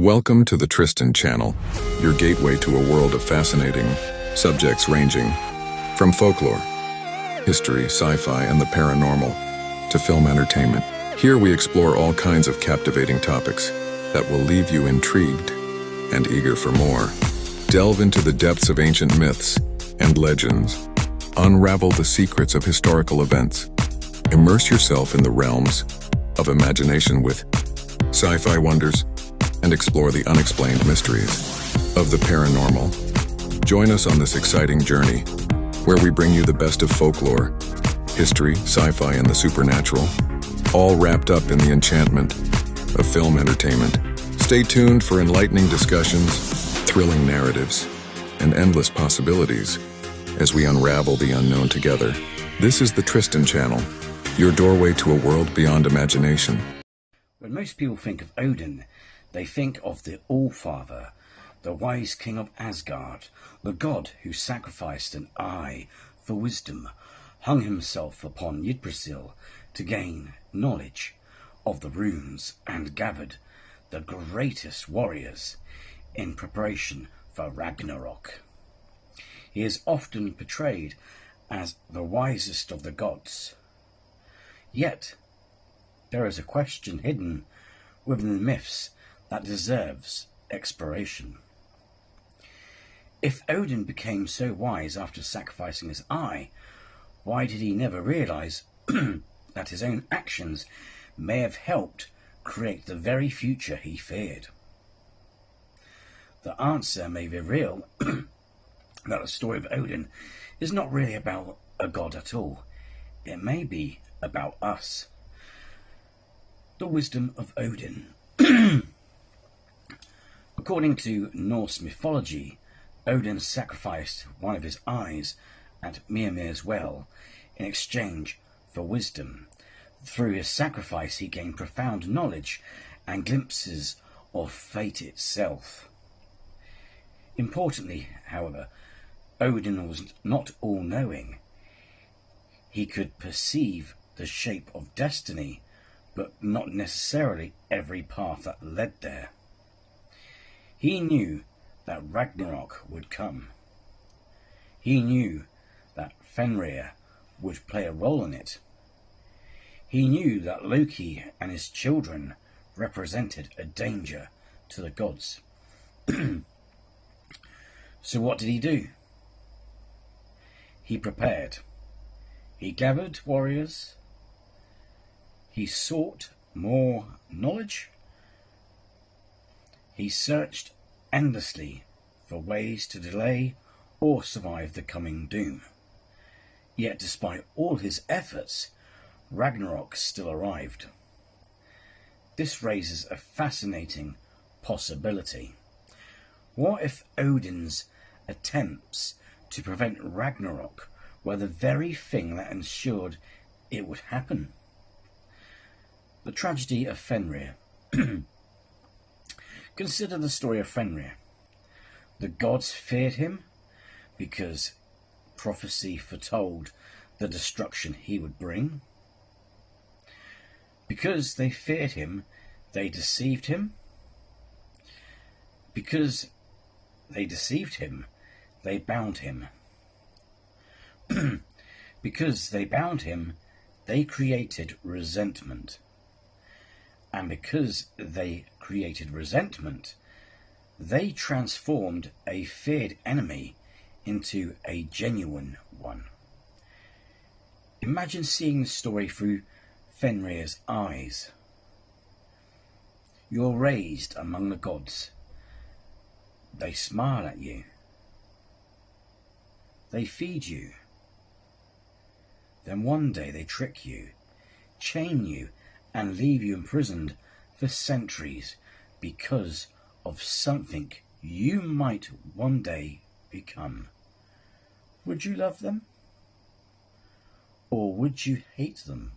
Welcome to the Tristan channel, your gateway to a world of fascinating subjects ranging from folklore, history, sci-fi, and the paranormal to film entertainment. Here we explore all kinds of captivating topics that will leave you intrigued and eager for more. Delve into the depths of ancient myths and legends. Unravel the secrets of historical events. Immerse yourself in the realms of imagination with sci-fi wonders and explore the unexplained mysteries of the paranormal. Join us on this exciting journey where we bring you the best of folklore, history, sci-fi, and the supernatural, all wrapped up in the enchantment of film entertainment. Stay tuned for enlightening discussions, thrilling narratives, and endless possibilities as we unravel the unknown together. This is the Tristan channel, your doorway to a world beyond imagination. When most people think of Odin, they think of the All-Father, the wise king of Asgard, the god who sacrificed an eye for wisdom, hung himself upon Yggdrasil to gain knowledge of the runes, and gathered the greatest warriors in preparation for Ragnarök. He is often portrayed as the wisest of the gods. Yet, there is a question hidden within the myths that deserves exploration. If Odin became so wise after sacrificing his eye, why did he never realize that his own actions may have helped create the very future he feared? The answer may reveal that the story of Odin is not really about a god at all. It may be about us. The wisdom of Odin. According to Norse mythology, Odin sacrificed one of his eyes at Mimir's well in exchange for wisdom. Through his sacrifice he gained profound knowledge and glimpses of fate itself. Importantly, however, Odin was not all-knowing. He could perceive the shape of destiny, but not necessarily every path that led there. He knew that Ragnarök would come. He knew that Fenrir would play a role in it. He knew that Loki and his children represented a danger to the gods. So what did he do? He prepared. He gathered warriors. He sought more knowledge. He searched endlessly for ways to delay or survive the coming doom. Yet despite all his efforts, Ragnarök still arrived. This raises a fascinating possibility. What if Odin's attempts to prevent Ragnarök were the very thing that ensured it would happen? The tragedy of Fenrir. Consider the story of Fenrir. The gods feared him because prophecy foretold the destruction he would bring. Because they feared him, they deceived him. Because they deceived him, they bound him. Because they bound him, they created resentment. And because they created resentment, they transformed a feared enemy into a genuine one. Imagine seeing the story through Fenrir's eyes. You're raised among the gods. They smile at you. They feed you. Then one day they trick you, chain you, and leave you imprisoned for centuries because of something you might one day become. Would you love them? Or would you hate them?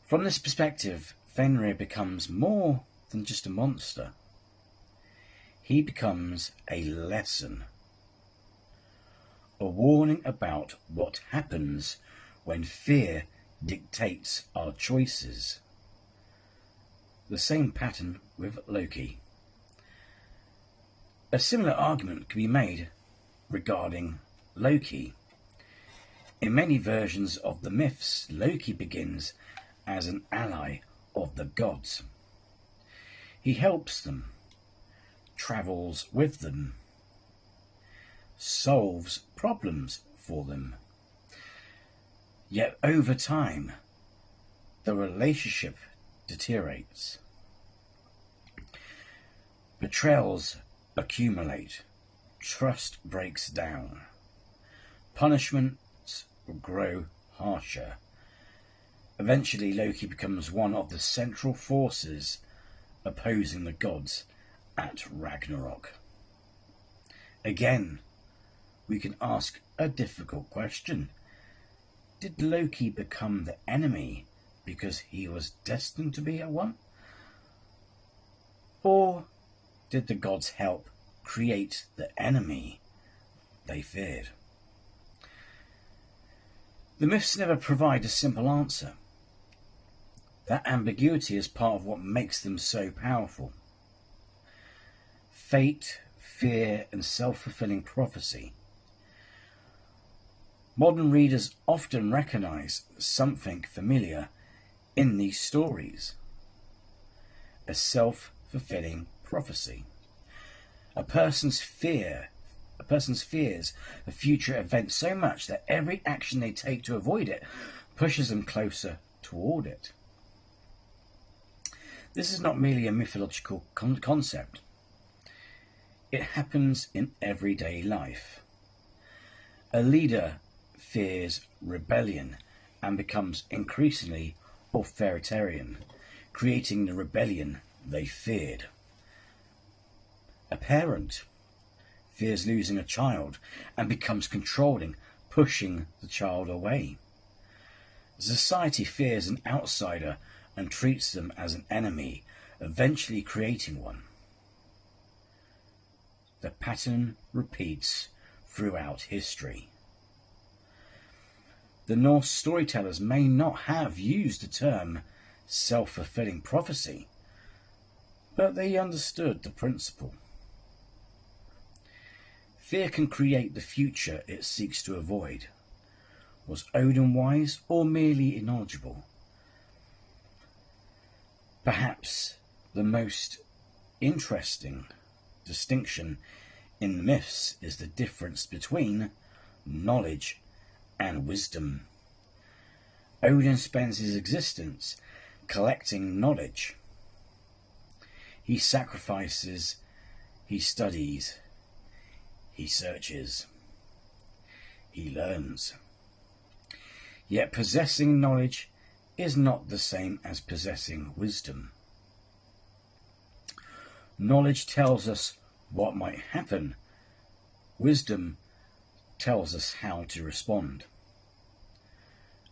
From this perspective, Fenrir becomes more than just a monster. He becomes a lesson. A warning about what happens when fear dictates our choices. The same pattern with Loki. A similar argument can be made regarding Loki. In many versions of the myths, Loki begins as an ally of the gods. He helps them, travels with them, solves problems for them. Yet over time, the relationship deteriorates. Betrayals accumulate, trust breaks down, punishments grow harsher. Eventually, Loki becomes one of the central forces opposing the gods at Ragnarok. Again, we can ask a difficult question. Did Loki become the enemy because he was destined to be a one? Or did the gods help create the enemy they feared? The myths never provide a simple answer. That ambiguity is part of what makes them so powerful. Fate, fear, and self-fulfilling prophecy. Modern readers often recognize something familiar in these stories. A self-fulfilling prophecy. A person's fears a future event so much that every action they take to avoid it pushes them closer toward it. This is not merely a mythological concept. It happens in everyday life. A leader fears rebellion and becomes increasingly authoritarian, creating the rebellion they feared. A parent fears losing a child and becomes controlling, pushing the child away. Society fears an outsider and treats them as an enemy, eventually creating one. The pattern repeats throughout history. The Norse storytellers may not have used the term self-fulfilling prophecy, but they understood the principle. Fear can create the future it seeks to avoid. Was Odin wise or merely knowledgeable? Perhaps the most interesting distinction in the myths is the difference between knowledge and wisdom. Odin spends his existence collecting knowledge. He sacrifices, he studies, he searches, he learns. Yet possessing knowledge is not the same as possessing wisdom. Knowledge tells us what might happen. Wisdom tells us how to respond.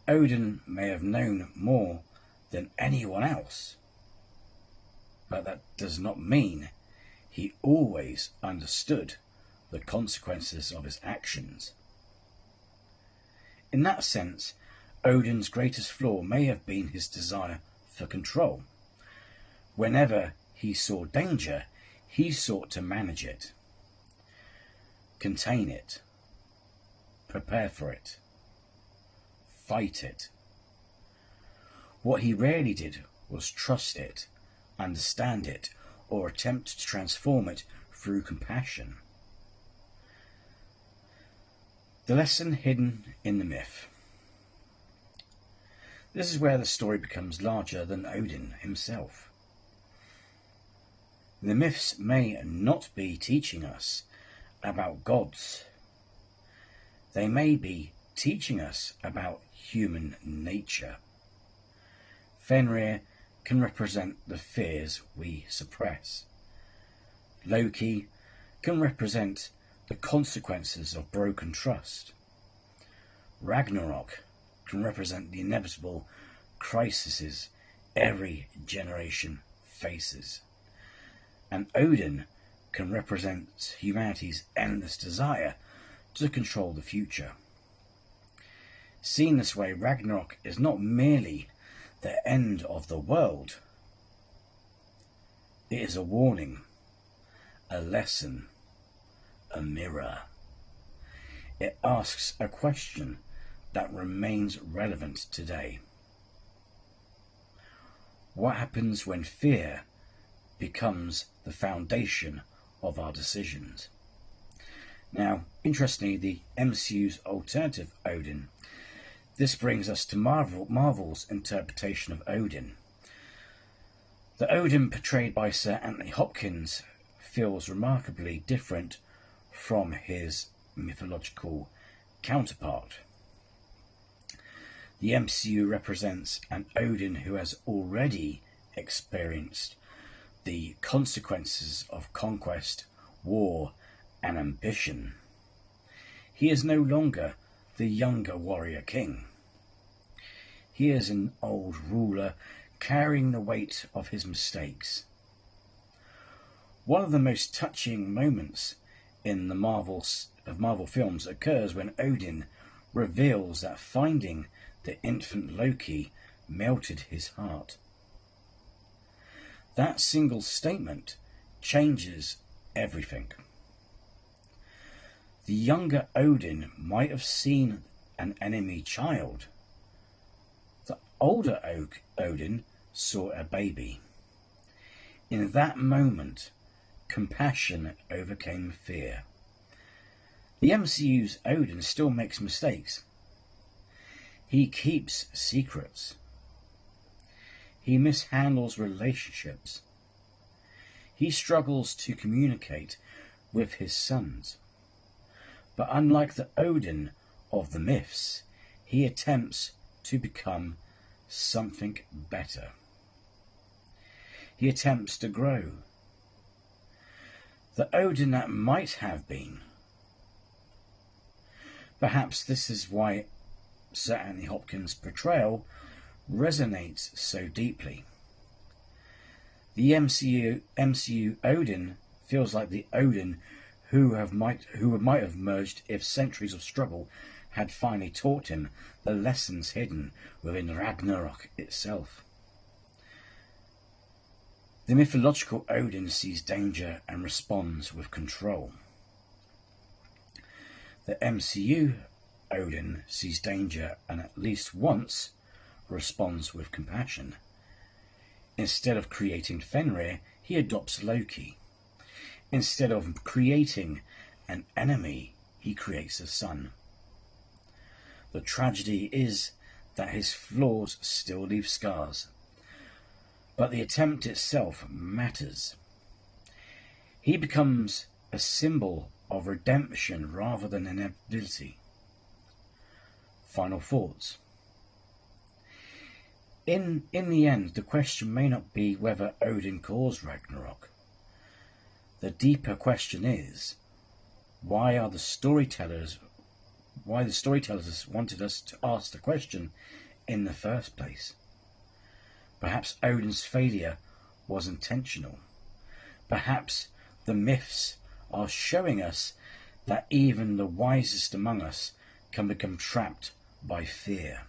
Odin may have known more than anyone else, but that does not mean he always understood the consequences of his actions. In that sense, Odin's greatest flaw may have been his desire for control. Whenever he saw danger, he sought to manage it, contain it, prepare for it, fight it. What he rarely did was trust it, understand it, or attempt to transform it through compassion. The lesson hidden in the myth. This is where the story becomes larger than Odin himself. The myths may not be teaching us about gods. They may be teaching us about human nature. Fenrir can represent the fears we suppress. Loki can represent the consequences of broken trust. Ragnarok can represent the inevitable crises every generation faces. And Odin can represent humanity's endless desire to control the future. Seen this way, Ragnarok is not merely the end of the world, It is a warning, a lesson, a mirror. It asks a question that remains relevant today. What happens when fear becomes the foundation of our decisions? Now, interestingly, the MCU's alternative Odin. This brings us to Marvel's interpretation of Odin. The Odin portrayed by Sir Anthony Hopkins feels remarkably different from his mythological counterpart. The MCU represents an Odin who has already experienced the consequences of conquest, war, and ambition. He is no longer the younger warrior king. He is an old ruler carrying the weight of his mistakes. One of the most touching moments in the Marvel films occurs when Odin reveals that finding the infant Loki melted his heart. That single statement changes everything. The younger Odin might have seen an enemy child. The older Odin saw a baby. In that moment, compassion overcame fear. The MCU's Odin still makes mistakes. He keeps secrets. He mishandles relationships. He struggles to communicate with his sons. But unlike the Odin of the myths, he attempts to become something better. He attempts to grow. The Odin that might have been. Perhaps this is why Sir Anthony Hopkins' portrayal resonates so deeply. The MCU Odin feels like the Odin who might have merged if centuries of struggle had finally taught him the lessons hidden within Ragnarök itself. The mythological Odin sees danger and responds with control. The MCU Odin sees danger and at least once responds with compassion. Instead of creating Fenrir, he adopts Loki. Instead of creating an enemy, he creates a son. The tragedy is that his flaws still leave scars, but the attempt itself matters. He becomes a symbol of redemption rather than inevitability. Final thoughts. In the end, the question may not be whether Odin caused Ragnarök. The deeper question is, why the storytellers wanted us to ask the question in the first place. Perhaps Odin's failure was intentional. Perhaps the myths are showing us that even the wisest among us can become trapped by fear.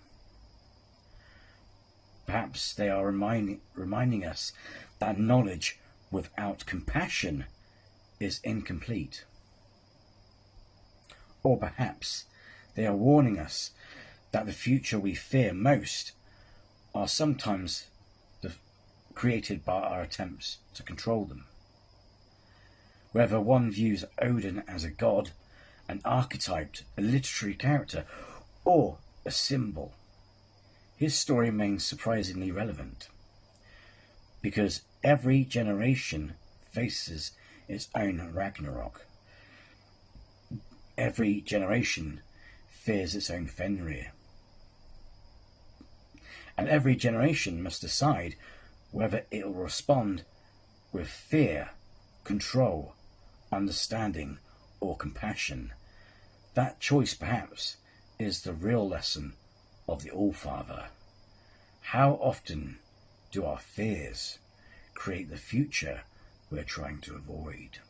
Perhaps they are reminding us that knowledge without compassion is incomplete. Or perhaps they are warning us that the future we fear most are sometimes created by our attempts to control them. Whether one views Odin as a god, an archetype, a literary character, or a symbol, his story remains surprisingly relevant, because every generation faces its own Ragnarök. Every generation fears its own Fenrir. And every generation must decide whether it will respond with fear, control, understanding, or compassion. That choice, perhaps, is the real lesson of the All-Father. How often do our fears create the future we're trying to avoid?